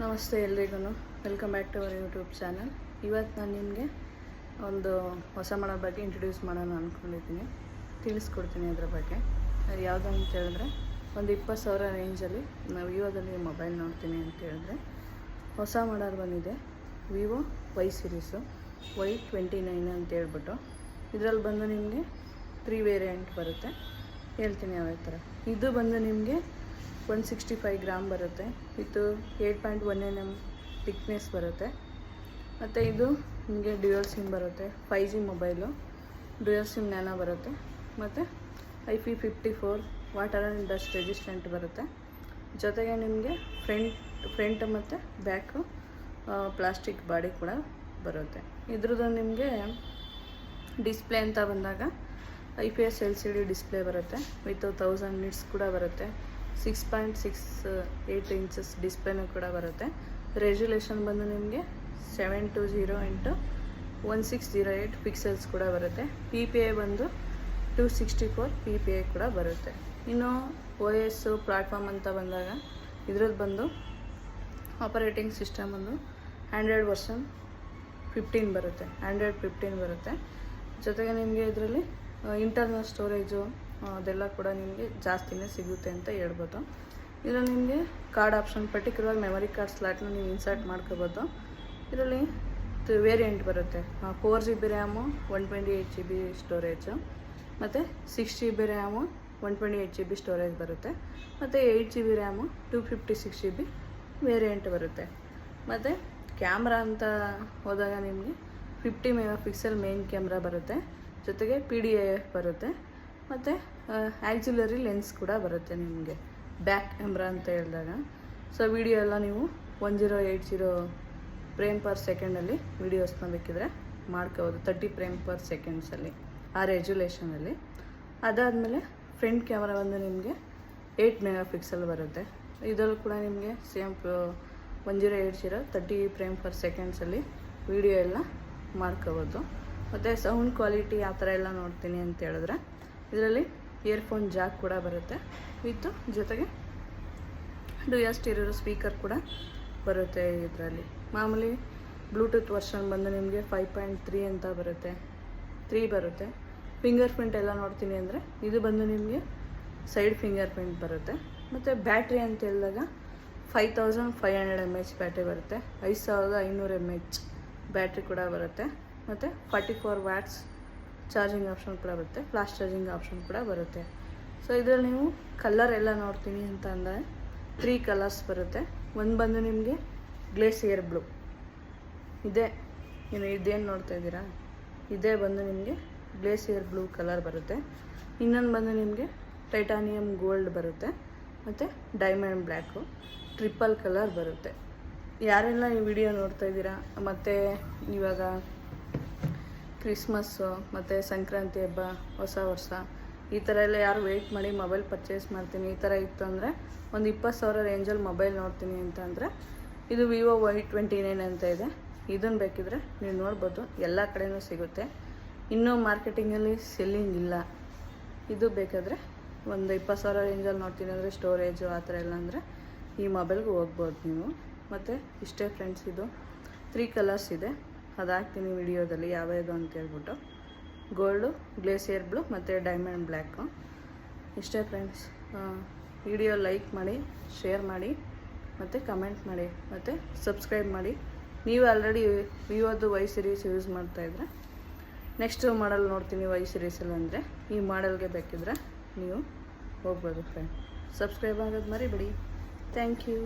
ನಮಸ್ತೆ ಎಲ್ರಿಗೂ. Welcome back to our YouTube channel. ಇವತ್ತು ನಾನು ನಿಮಗೆ ಒಂದು ಹೊಸ ಮಾಡಲ್ ಬಗ್ಗೆ ಇಂಟ್ರೊಡ್ಯೂಸ್ ಮಾಡೋಣ ಅಂದ್ಕೊಂಡಿದ್ದೀನಿ, ತಿಳಿಸ್ಕೊಡ್ತೀನಿ ಅದ್ರ ಬಗ್ಗೆ. ಅದು ಯಾವುದು ಅಂತ ಹೇಳಿದ್ರೆ, ಒಂದು 20,000 ರೇಂಜಲ್ಲಿ ನಾವು ವಿವೋದಲ್ಲಿ ಮೊಬೈಲ್ ನೋಡ್ತೀನಿ ಅಂತ ಹೇಳಿದ್ರೆ, ಹೊಸ ಮಾಡಲ್ ಬಂದಿದೆ ವಿವೋ ವೈ ಸೀರೀಸು Y29 ಅಂತ ಹೇಳ್ಬಿಟ್ಟು. ಇದರಲ್ಲಿ ಬಂದು ನಿಮಗೆ 3 ವೇರಿಯಂಟ್ ಬರುತ್ತೆ, ಹೇಳ್ತೀನಿ ಯಾವ ಥರ. ಇದು ಬಂದು ನಿಮಗೆ 165 ಗ್ರಾಮ್ ಬರುತ್ತೆ, ಇದು 8.1 mm ಥಿಕ್ನೆಸ್ ಬರುತ್ತೆ. ಮತ್ತು ಇದು ನಿಮಗೆ ಡ್ಯುಯಲ್ ಸಿಮ್ ಬರುತ್ತೆ, 5G mobile, dual sim nano ಬರುತ್ತೆ. ಮತ್ತು IP54 water and dust resistant ಬರುತ್ತೆ. ಜೊತೆಗೆ ನಿಮಗೆ ಫ್ರಂಟ್ ಮತ್ತು ಬ್ಯಾಕು ಪ್ಲಾಸ್ಟಿಕ್ ಬಾಡಿ ಕೂಡ ಬರುತ್ತೆ. ಇದ್ರದ್ದು ನಿಮಗೆ ಡಿಸ್ಪ್ಲೇ ಅಂತ ಬಂದಾಗ IPS LCD ಡಿಸ್ಪ್ಲೇ ಬರುತ್ತೆ, ವಿತ್ 1000 ನಿಟ್ಸ್ ಕೂಡ ಬರುತ್ತೆ. 6.68 ಇಂಚಸ್ ಡಿಸ್ಪ್ಲೇನೂ ಕೂಡ ಬರುತ್ತೆ. ರೆಸಲ್ಯೂಷನ್ ಬಂದು ನಿಮಗೆ 720 × 1608 ಪಿಕ್ಸೆಲ್ಸ್ ಕೂಡ ಬರುತ್ತೆ. PPI ಬಂದು 264 PPI ಕೂಡ ಬರುತ್ತೆ. ಇನ್ನು OS ಪ್ಲಾಟ್ಫಾರ್ಮ್ ಅಂತ ಬಂದಾಗ ಇದ್ರದ್ದು ಬಂದು ಆಪರೇಟಿಂಗ್ ಸಿಸ್ಟಮ್ ಒಂದು ಆಂಡ್ರಾಯ್ಡ್ ವರ್ಷನ್ 15 ಬರುತ್ತೆ, ಆಂಡ್ರಾಯ್ಡ್ 15 ಬರುತ್ತೆ. ಜೊತೆಗೆ ನಿಮಗೆ ಇದರಲ್ಲಿ ಇಂಟರ್ನಲ್ ಸ್ಟೋರೇಜು ಅದೆಲ್ಲ ಕೂಡ ನಿಮಗೆ ಜಾಸ್ತಿನೇ ಸಿಗುತ್ತೆ ಅಂತ ಹೇಳ್ಬೋದು. ಇದರಲ್ಲಿ ನಿಮಗೆ card option, particular memory card ಸ್ಲಾಟ್ನ ನೀವು ಇನ್ಸರ್ಟ್ ಮಾಡ್ಕೋಬೋದು. ಇದರಲ್ಲಿ ವೇರಿಯಂಟ್ ಬರುತ್ತೆ, 4GB ರ್ಯಾಮು, 128GB ಸ್ಟೋರೇಜು, ಮತ್ತು 6GB ರ್ಯಾಮು, 128GB ಸ್ಟೋರೇಜ್ ಬರುತ್ತೆ. ಮತ್ತು 8GB ರ್ಯಾಮು, 256GB ವೇರಿಯಂಟ್ ಬರುತ್ತೆ. ಮತ್ತು ಕ್ಯಾಮ್ರಾ ಅಂತ ಹೋದಾಗ ನಿಮಗೆ 50 MP ಮೇನ್ ಕ್ಯಾಮ್ರಾ ಬರುತ್ತೆ. ಜೊತೆಗೆ PDAF ಬರುತ್ತೆ. ಮತ್ತು ಆ್ಯಕ್ಸಿಲರಿ ಲೆನ್ಸ್ ಕೂಡ ಬರುತ್ತೆ ನಿಮಗೆ ಬ್ಯಾಕ್ ಕ್ಯಾಮ್ರಾ ಅಂತ ಹೇಳಿದಾಗ. ಸೊ ವಿಡಿಯೋ ಎಲ್ಲ ನೀವು 1080 ಫ್ರೇಮ್ ಪರ್ ಸೆಕೆಂಡಲ್ಲಿ ವೀಡಿಯೋಸ್ನ ಬೇಕಿದ್ರೆ ಮಾಡ್ಕೋಬೋದು, 30 ಫ್ರೇಮ್ ಪರ್ ಸೆಕೆಂಡ್ಸಲ್ಲಿ ಆ ರೆಸಲ್ಯೂಷನಲ್ಲಿ. ಅದಾದಮೇಲೆ ಫ್ರಂಟ್ ಕ್ಯಾಮ್ರಾ ಬಂದು ನಿಮಗೆ 8 MP ಬರುತ್ತೆ. ಇದರಲ್ಲೂ ಕೂಡ ನಿಮಗೆ ಸೇಮ್ 1080 30 ಫ್ರೇಮ್ ಪರ್ ಸೆಕೆಂಡ್ಸಲ್ಲಿ ವೀಡಿಯೋ ಎಲ್ಲ ಮಾಡ್ಕೋಬೋದು. ಮತ್ತು ಸೌಂಡ್ ಕ್ವಾಲಿಟಿ ಆ ಥರ ಎಲ್ಲ ನೋಡ್ತೀನಿ ಅಂತ ಹೇಳಿದ್ರೆ ಇದರಲ್ಲಿ ಇಯರ್ಫೋನ್ ಜಾಕ್ ಕೂಡ ಬರುತ್ತೆ, ವಿತ್ತು ಜೊತೆಗೆ ಡ್ಯುಯಲ್ ಸ್ಟೀರಿಯೋ ಸ್ಪೀಕರ್ ಕೂಡ ಬರುತ್ತೆ. ಇದರಲ್ಲಿ ಮಾಮೂಲಿ ಬ್ಲೂಟೂತ್ ವರ್ಷನ್ ಬಂದು ನಿಮಗೆ 5.3 ಅಂತ ಬರುತ್ತೆ, 3 ಬರುತ್ತೆ. ಫಿಂಗರ್ ಪ್ರಿಂಟ್ ಎಲ್ಲ ನೋಡ್ತೀನಿ ಅಂದರೆ ಇದು ಬಂದು ನಿಮಗೆ ಸೈಡ್ ಫಿಂಗರ್ ಪ್ರಿಂಟ್ ಬರುತ್ತೆ. ಮತ್ತು ಬ್ಯಾಟ್ರಿ ಅಂತ ಹೇಳಿದಾಗ 5500 mAh ಬ್ಯಾಟ್ರಿ ಬರುತ್ತೆ, 5500 mAh ಬ್ಯಾಟ್ರಿ ಕೂಡ ಬರುತ್ತೆ. ಮತ್ತು 44 ವ್ಯಾಟ್ಸ್ ಚಾರ್ಜಿಂಗ್ ಆಪ್ಷನ್ ಕೂಡ ಬರುತ್ತೆ, ಫ್ಲಾಶ್ ಚಾರ್ಜಿಂಗ್ ಆಪ್ಷನ್ ಕೂಡ ಬರುತ್ತೆ. ಸೊ ಇದರಲ್ಲಿ ನೀವು ಕಲರ್ ಎಲ್ಲ ನೋಡ್ತೀನಿ ಅಂತ ಅಂದರೆ 3 ಕಲರ್ಸ್ ಬರುತ್ತೆ. ಒಂದು ಬಂದು ನಿಮಗೆ ಗ್ಲೇಸಿಯರ್ ಬ್ಲೂ, ಇದೇನು ನೋಡ್ತಾ ಇದ್ದೀರಾ, ಇದೇ ಬಂದು ನಿಮಗೆ ಗ್ಲೇಸಿಯರ್ ಬ್ಲೂ ಕಲರ್ ಬರುತ್ತೆ. ಇನ್ನೊಂದು ಬಂದು ನಿಮಗೆ ಟೈಟಾನಿಯಮ್ ಗೋಲ್ಡ್ ಬರುತ್ತೆ. ಮತ್ತು ಡೈಮಂಡ್ ಬ್ಲ್ಯಾಕು ಟ್ರಿಪಲ್ ಕಲರ್ ಬರುತ್ತೆ. ಯಾರೆಲ್ಲ ಈ ವಿಡಿಯೋ ನೋಡ್ತಾ ಇದ್ದೀರಾ, ಮತ್ತು ಇವಾಗ ಕ್ರಿಸ್ಮಸ್ಸು ಮತ್ತು ಸಂಕ್ರಾಂತಿ ಹಬ್ಬ, ಹೊಸ ವರ್ಷ, ಈ ಥರ ಎಲ್ಲ ಯಾರು ವೆಯ್ಟ್ ಮಾಡಿ ಮೊಬೈಲ್ ಪರ್ಚೇಸ್ ಮಾಡ್ತೀನಿ ಈ ಥರ ಇತ್ತು ಅಂದರೆ, ಒಂದು 20,000 ರೇಂಜಲ್ಲಿ ಮೊಬೈಲ್ ನೋಡ್ತೀನಿ ಅಂತ ಅಂದರೆ ಇದು ವಿವೋ Y29 ಅಂತ ಇದೆ. ಇದನ್ನು ಬೇಕಿದ್ರೆ ನೀವು ನೋಡ್ಬೋದು, ಎಲ್ಲ ಕಡೆಯೂ ಸಿಗುತ್ತೆ. ಇನ್ನೂ ಮಾರ್ಕೆಟಿಂಗಲ್ಲಿ ಸೆಲ್ಲಿಂಗ್ ಇಲ್ಲ. ಇದು ಬೇಕಾದರೆ ಒಂದು 20,000 ರೇಂಜಲ್ಲಿ ನೋಡ್ತೀನಿ ಅಂದರೆ ಸ್ಟೋರೇಜು ಆ ಥರ ಎಲ್ಲ ಅಂದರೆ ಈ ಮೊಬೈಲ್ಗೆ ಹೋಗ್ಬೋದು ನೀವು. ಮತ್ತು ಇಷ್ಟೇ ಫ್ರೆಂಡ್ಸ್, ಇದು 3 ಕಲರ್ಸ್ ಇದೆ, ಅದು ಹಾಕ್ತೀನಿ ವಿಡಿಯೋದಲ್ಲಿ ಯಾವ್ಯಾವುದು ಅಂತ ಹೇಳ್ಬಿಟ್ಟು. ಗೋಲ್ಡು, ಗ್ಲೇಸಿಯರ್ ಬ್ಲೂ ಮತ್ತು ಡೈಮಂಡ್ ಬ್ಲ್ಯಾಕು. ಇಷ್ಟೇ ಫ್ರೆಂಡ್ಸ್. ವಿಡಿಯೋ ಲೈಕ್ ಮಾಡಿ, ಶೇರ್ ಮಾಡಿ, ಮತ್ತು ಕಮೆಂಟ್ ಮಾಡಿ, ಮತ್ತು ಸಬ್ಸ್ಕ್ರೈಬ್ ಮಾಡಿ. ನೀವು ಆಲ್ರೆಡಿ ವಿವೋದು ವೈ ಸೀರೀಸ್ ಯೂಸ್ ಮಾಡ್ತಾಯಿದ್ರೆ ನೆಕ್ಸ್ಟ್ ಮಾಡಲ್ ನೋಡ್ತೀನಿ ವೈ ಸೀರೀಸಲ್ಲಿ ಅಂದರೆ ಈ ಮಾಡಲ್ಗೆ ಬೇಕಿದ್ರೆ ನೀವು ಹೋಗ್ಬೋದು ಫ್ರೆಂಡ್. ಸಬ್ಸ್ಕ್ರೈಬ್ ಆಗೋದು ಮರಿಬೇಡಿ. Thank you.